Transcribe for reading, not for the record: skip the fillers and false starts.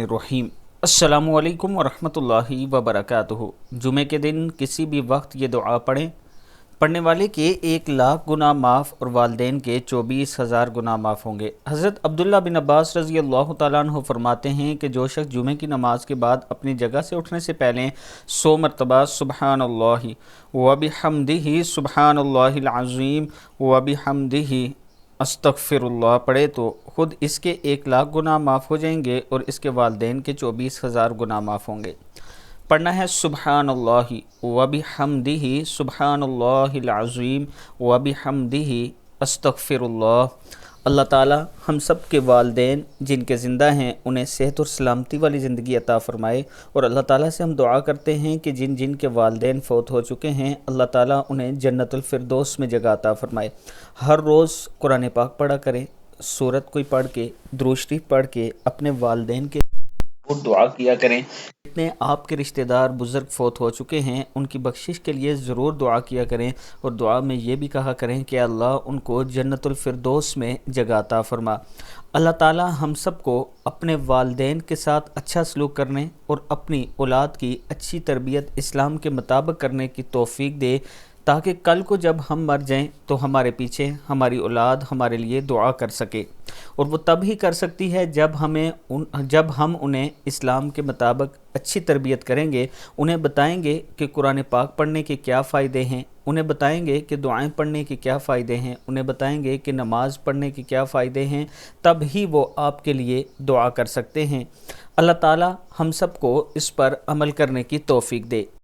रहीम। अस्सलामु अलैकुम वरहमतुल्लाहि वबरकातुहू। जुमे के दिन किसी भी वक्त ये दुआ पढ़ें, पढ़ने वाले के 1 लाख गुनाह माफ़ और वालदैन के 24,000 गुनाह माफ़ होंगे। हज़रत अब्दुल्ला बिन अब्बास रज़ी अल्लाह तआला अन्हु फरमाते हैं कि जो शख्स जुमे की नमाज के बाद अपनी जगह से उठने से पहले 100 मरतबा सुबहानल्लाहि व बिहम्दिही सुबहानल्लाहिल अज़ीम व बिहम्दिही अस्तगफिरुल्लाह पढ़े तो खुद इसके 1 लाख गुनाह माफ़ हो जाएंगे और इसके वालदैन के 24,000 गुनाह माफ़ होंगे। पढ़ना है सुबहानल्लाहि व बिहम्दिही सुबहानल्लाहिल अज़ीम व बिहम्दिही अस्तगफिरुल्लाह। अल्लाह ताला हम सब के वालदैन जिनके ज़िंदा हैं उन्हें सेहत और सलामती वाली ज़िंदगी अता फ़रमाए, और अल्लाह ताला से हम दुआ करते हैं कि जिन जिन के वालदैन फ़ौत हो चुके हैं अल्लाह ताला उन्हें जन्नतुल फिरदौस में जगह अता फ़रमाए। हर रोज़ कुरान पाक पढ़ा करें, सूरत कोई पढ़ के, दुरूद शरीफ पढ़ के अपने वालदैन के और दुआ किया करें। जितने आपके रिश्तेदार बुज़ुर्ग फ़ौत हो चुके हैं उनकी बख्शिश के लिए ज़रूर दुआ किया करें, और दुआ में ये भी कहा करें कि अल्लाह उनको जन्नतुल फिरदौस में जगह अता फ़रमा। अल्लाह ताला हम सब को अपने वालदैन के साथ अच्छा सलूक करने और अपनी औलाद की अच्छी तरबियत इस्लाम के मुताबिक करने की तौफ़ीक दे, ताकि कल को जब हम मर जाएं तो हमारे पीछे हमारी औलाद हमारे लिए दुआ कर सके। और वो तब ही कर सकती है जब हम उन्हें इस्लाम के मुताबिक अच्छी तरबियत करेंगे, उन्हें बताएंगे कि कुरान पाक पढ़ने के क्या फ़ायदे हैं, उन्हें बताएंगे कि दुआएं पढ़ने के क्या फ़ायदे हैं, उन्हें बताएंगे कि नमाज़ पढ़ने के क्या फ़ायदे हैं, तब ही वो आपके लिए दुआ कर सकते हैं। अल्लाह ताला हम सब को इस पर अमल करने की तौफ़ीक दे।